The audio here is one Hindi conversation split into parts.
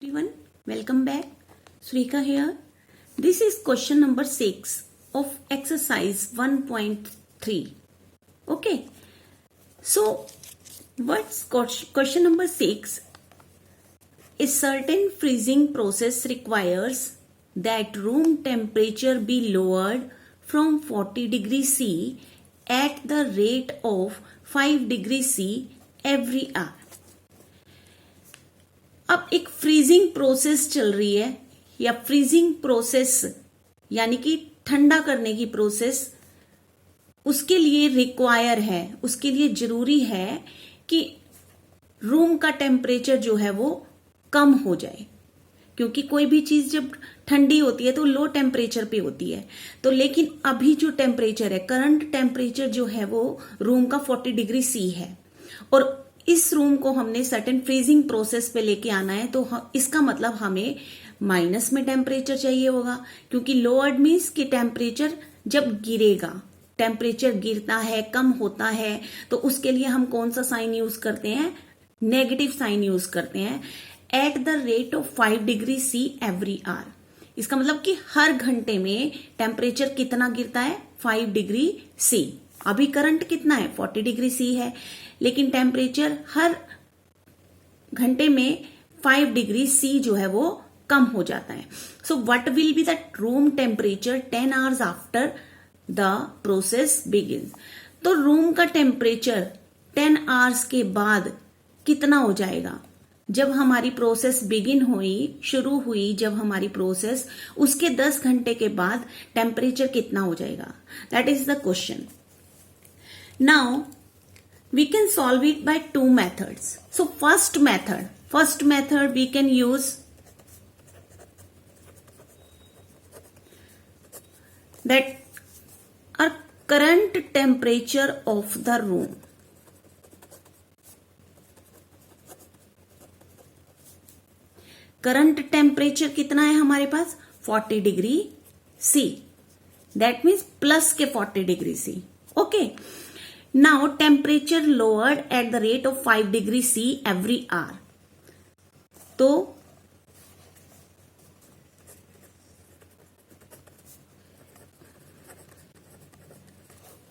Everyone, welcome back. Surika here. This is question number 6 of exercise 1.3. Okay. So, what's question number 6? A certain freezing process requires that room temperature be lowered from 40 degrees C at the rate of 5 degrees C every hour. अब एक फ्रीजिंग प्रोसेस चल रही है या फ्रीजिंग प्रोसेस यानी कि ठंडा करने की प्रोसेस उसके लिए रिक्वायर है, उसके लिए जरूरी है कि रूम का टेम्परेचर जो है वो कम हो जाए, क्योंकि कोई भी चीज जब ठंडी होती है तो लो टेम्परेचर पे होती है। तो लेकिन अभी जो टेम्परेचर है, करंट टेम्परेचर जो है वो रूम का 40 डिग्री सी है और इस रूम को हमने सर्टेन फ्रीजिंग प्रोसेस पे लेके आना है, तो इसका मतलब हमें माइनस में टेम्परेचर चाहिए होगा, क्योंकि लोअर्ड मीन्स कि टेम्परेचर जब गिरेगा, टेम्परेचर गिरता है, कम होता है, तो उसके लिए हम कौन सा साइन यूज करते हैं? नेगेटिव साइन यूज करते हैं। At the rate of 5 degree see every hour, इसका मतलब कि हर घंटे में टेम्परेचर कितना गिरता है? 5 डिग्री सी। अभी करंट कितना है? 40 डिग्री सी है, लेकिन टेम्परेचर हर घंटे में 5 डिग्री सी जो है वो कम हो जाता है। So what will be the room temperature 10 hours after the process begin? तो रूम का टेम्परेचर 10 आवर्स के बाद कितना हो जाएगा? जब हमारी प्रोसेस बिगिन हुई, शुरू हुई जब हमारी प्रोसेस, उसके 10 घंटे के बाद टेम्परेचर कितना हो जाएगा? That is the question. Now we can solve it by two methods. So first method we can use that our current temperature of the room. Current temperature कितना है हमारे पास? 40 degree C. That means plus के 40 degree C. Okay, now temperature lowered at the rate of 5 degree C every hour. तो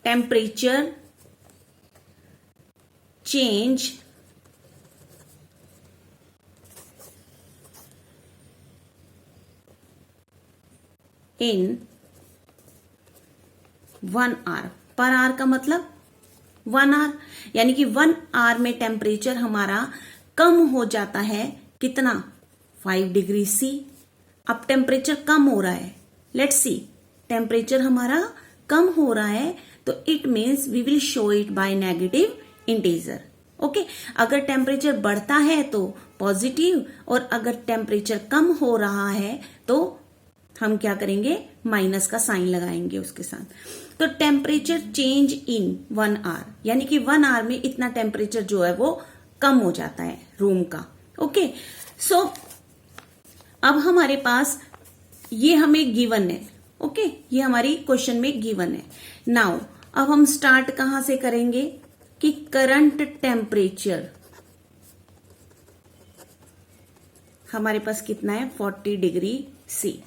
temperature change in 1 hour। Per hour का मतलब 1 आवर, यानी कि 1 आवर में टेम्परेचर हमारा कम हो जाता है। कितना? 5 डिग्री सी। अब टेम्परेचर कम हो रहा है, लेट्स सी, टेम्परेचर हमारा कम हो रहा है, तो it means we will show it by negative integer. Okay, अगर टेम्परेचर बढ़ता है तो पॉजिटिव, और अगर टेम्परेचर कम हो रहा है तो हम क्या करेंगे? माइनस का साइन लगाएंगे उसके साथ। तो टेम्परेचर चेंज इन 1 आवर, यानी कि 1 आवर में इतना टेम्परेचर जो है वो कम हो जाता है रूम का। ओके, सो अब हमारे पास ये हमें गिवन है। ओके, ये हमारी क्वेश्चन में गिवन है। नाउ अब हम स्टार्ट कहां से करेंगे कि करंट टेम्परेचर हमारे पास कितना है? 40 डिग्री सी।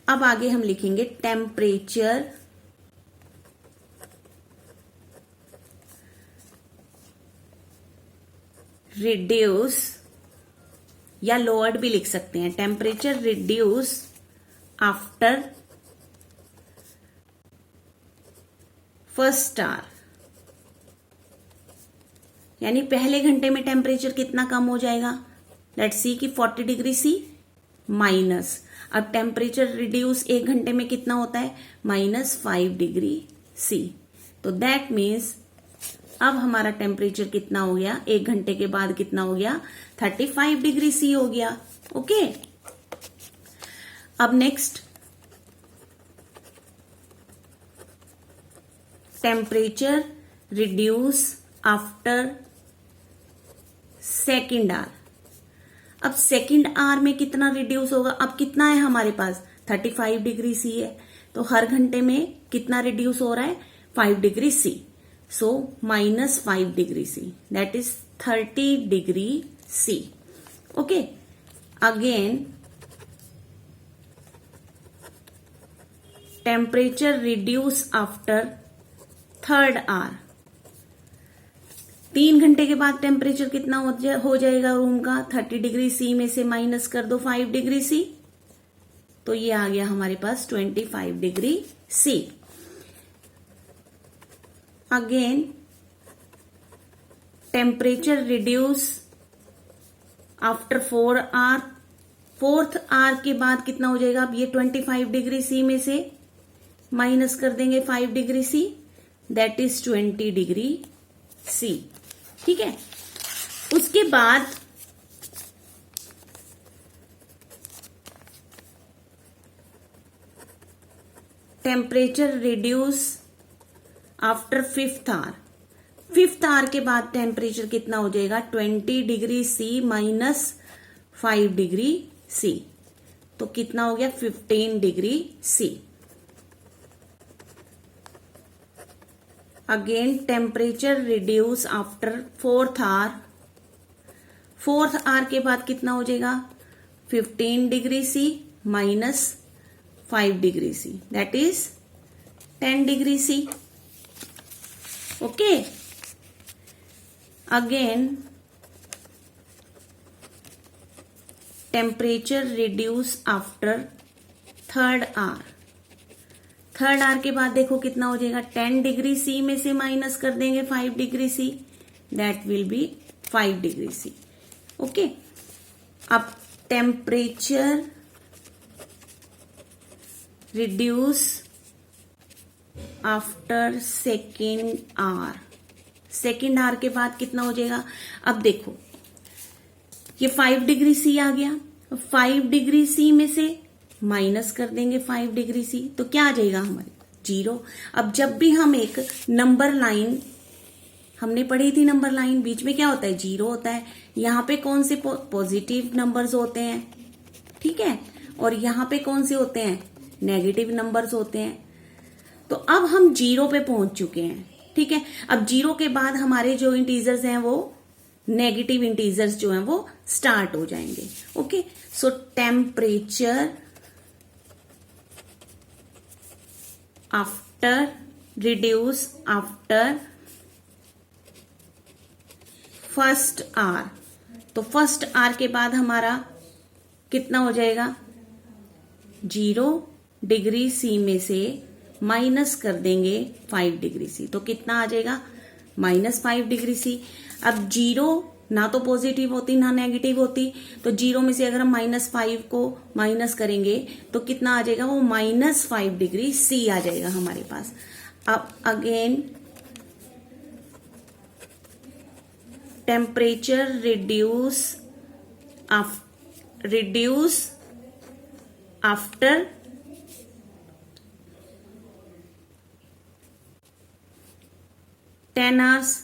अब आगे हम लिखेंगे टेम्परेचर रिड्यूस, या लोअर्ड भी लिख सकते हैं। Temperature reduce after first hour, यानी पहले घंटे में टेम्परेचर कितना कम हो जाएगा? लेट्स सी कि 40 डिग्री सी माइनस, अब टेम्परेचर रिड्यूस 1 घंटे में कितना होता है? -5 डिग्री सी। तो दैट मीन्स अब हमारा टेम्परेचर कितना हो गया? 1 घंटे के बाद कितना हो गया? 35 डिग्री सी हो गया। ओके, अब next temperature reduce after second hour. अब सेकेंड आवर में कितना रिड्यूस होगा? अब कितना है हमारे पास? 35 डिग्री सी है, तो हर घंटे में कितना रिड्यूस हो रहा है? 5 degree C. So -5 degree C, that is 30 degree C. Okay, again temperature reduce after third hour. 3 घंटे के बाद टेम्परेचर कितना हो जाएगा रूम का? 30 डिग्री सी में से माइनस कर दो 5 डिग्री सी, तो ये आ गया हमारे पास 25 degree C. Again temperature reduce after 4 hour. 4th hour के बाद कितना हो जाएगा? अब ये 25 डिग्री सी में से माइनस कर देंगे 5 degree C, that is 20 degree C. ठीक है, उसके बाद temperature reduce after 5th hour. 5th hour के बाद टेम्परेचर कितना हो जाएगा? 20 degree C minus 5 degree C, तो कितना हो गया? 15 degree C. Again temperature reduce after 4th hour. 4th hour के बाद कितना हो जाएगा? 15 degree C minus 5 degree C, that is 10 degree C. Okay, again temperature reduce after 3rd hour. 3rd hour के बाद देखो कितना हो जाएगा? 10 डिग्री सी में से माइनस कर देंगे 5 degree C, that will be 5 degree C. Okay, अब temperature reduce after 2nd hour. 2nd hour के बाद कितना हो जाएगा? अब देखो ये 5 डिग्री सी आ गया, 5 डिग्री सी में से माइनस कर देंगे 5 डिग्री सी, तो क्या आ जाएगा हमारे? 0। अब जब भी हम एक नंबर लाइन, हमने पढ़ी थी नंबर लाइन, बीच में क्या होता है? 0 होता है। यहां पे कौन से पॉजिटिव नंबर्स होते हैं? ठीक है, और यहां पे कौन से होते हैं? नेगेटिव नंबर्स होते हैं। तो अब हम 0 पे पहुंच चुके हैं। ठीक है, अब 0 के बाद हमारे जो इंटीजर्स हैं वो नेगेटिव इंटीजर्स जो हैं वो स्टार्ट हो जाएंगे। Okay, so temperature after reduce after 1st hour. तो 1st आवर के बाद हमारा कितना हो जाएगा? 0 डिग्री सी में से माइनस कर देंगे 5 डिग्री सी, तो कितना आ जाएगा? -5 डिग्री सी। अब 0 ना तो पॉजिटिव होती ना नेगेटिव होती, तो 0 में से अगर हम -5 को माइनस करेंगे तो कितना आ जाएगा? वो -5 डिग्री सी आ जाएगा हमारे पास। अब again temperature reduce after 10 hours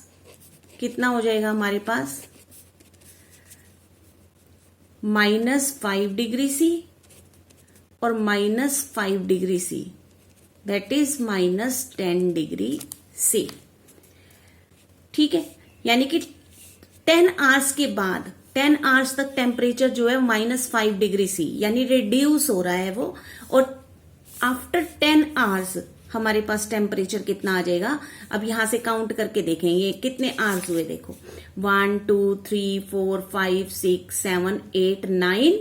कितना हो जाएगा हमारे पास? -5 डिग्री सी और -5 degree C, that is -10 degree C. ठीक है, यानी कि 10 आवर्स के बाद 10 आवर्स तक टेम्परेचर जो है -5 डिग्री सी यानी रिड्यूस हो रहा है वो, और आफ्टर 10 आवर्स हमारे पास टेम्परेचर कितना आ जाएगा? अब यहां से काउंट करके देखेंगे कितने आवर्स हुए। देखो 1 2 3 4 5 6 7 8 9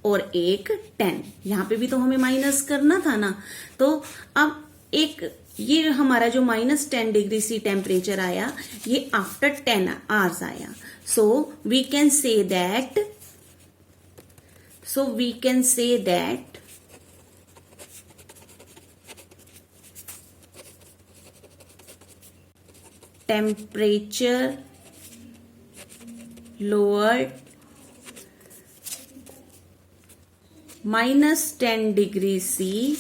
और 1 10। यहां पे भी तो हमें माइनस करना था ना, तो अब एक ये हमारा जो -10 डिग्री सी टेम्परेचर आया ये आफ्टर 10 आवर्स आया। So we can say that temperature lowered -10 degree C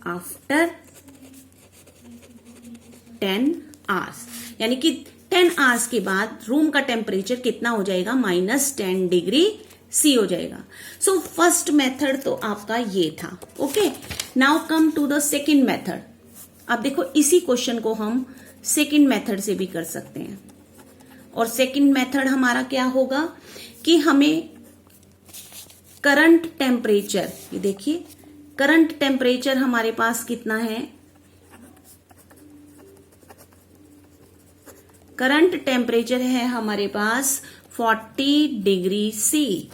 after 10 hours। यानी कि 10 आवर्स के बाद रूम का टेम्परेचर कितना हो जाएगा? -10 डिग्री सी हो जाएगा। सो फर्स्ट मेथड तो आपका ये था। Okay, now come to the second method. अब देखो इसी क्वेश्चन को हम सेकेंड मेथड से भी कर सकते हैं, और सेकेंड मेथड हमारा क्या होगा कि हमें करंट टेम्परेचर, ये देखिए करंट टेम्परेचर हमारे पास कितना है, करंट टेम्परेचर है हमारे पास 40 डिग्री सी।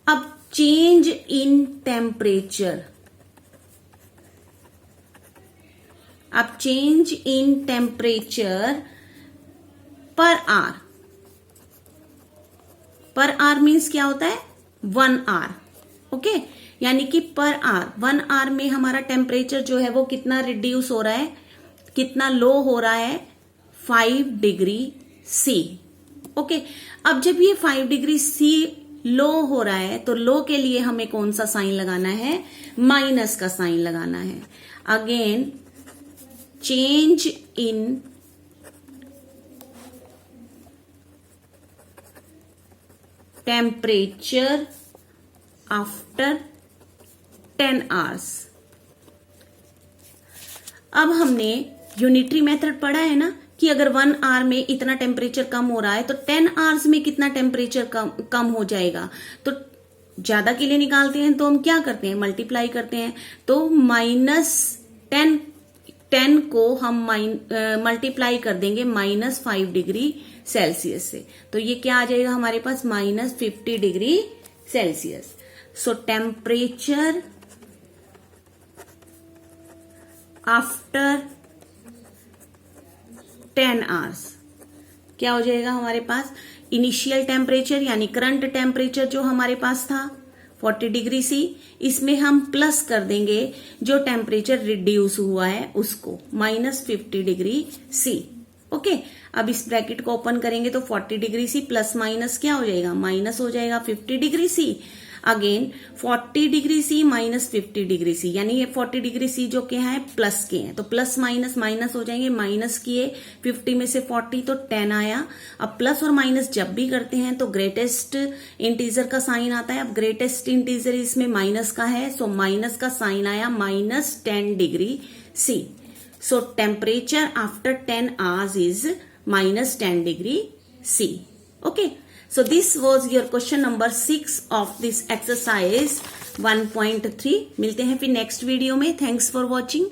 अब चेंज इन टेम्परेचर, अब चेंज इन टेम्परेचर पर आर, पर आर मीन्स क्या होता है 1 आर, ओके, यानी कि पर आर 1 आर में हमारा टेम्परेचर जो है वो कितना रिड्यूस हो रहा है, कितना लो हो रहा है 5 डिग्री सी, ओके। अब जब ये 5 डिग्री सी लो हो रहा है तो लो के लिए हमें कौन सा साइन लगाना है, माइनस का साइन लगाना है। Again change in temperature after 10 hours. अब हमने यूनिटरी मेथड पढ़ा है ना कि अगर 1 आवर में इतना टेम्परेचर कम हो रहा है तो 10 आवर्स में कितना टेम्परेचर कम हो जाएगा। तो ज्यादा के लिए निकालते हैं तो हम क्या करते हैं, मल्टीप्लाई करते हैं। तो -10 को हम मल्टीप्लाई कर देंगे -5 डिग्री सेल्सियस से, तो ये क्या आ जाएगा हमारे पास -50 डिग्री सेल्सियस। सो टेम्परेचर आफ्टर 10 आवर्स क्या हो जाएगा हमारे पास, इनिशियल टेम्परेचर यानी करंट टेम्परेचर जो हमारे पास था 40 डिग्री सी, इसमें हम प्लस कर देंगे जो टेम्परेचर रिड्यूस हुआ है उसको -50 डिग्री सी, ओके। अब इस ब्रैकेट को ओपन करेंगे तो 40 डिग्री सी प्लस माइनस क्या हो जाएगा, माइनस हो जाएगा 50 degree C. Again 40 degree C -50 degree C, यानी ये 40 डिग्री सी जो क्या है प्लस के हैं, तो प्लस माइनस माइनस हो जाएंगे, माइनस किए 50 में से 40 तो 10 आया। अब प्लस और माइनस जब भी करते हैं तो ग्रेटेस्ट इंटीजर का साइन आता है। अब ग्रेटेस्ट इंटीजर इसमें माइनस का है, सो माइनस का साइन आया -10 degree C. So temperature after 10 hours is -10 degree C. Okay. So this was your question number 6 of this exercise 1.3. मिलते हैं फिर नेक्स्ट वीडियो में। Thanks for watching.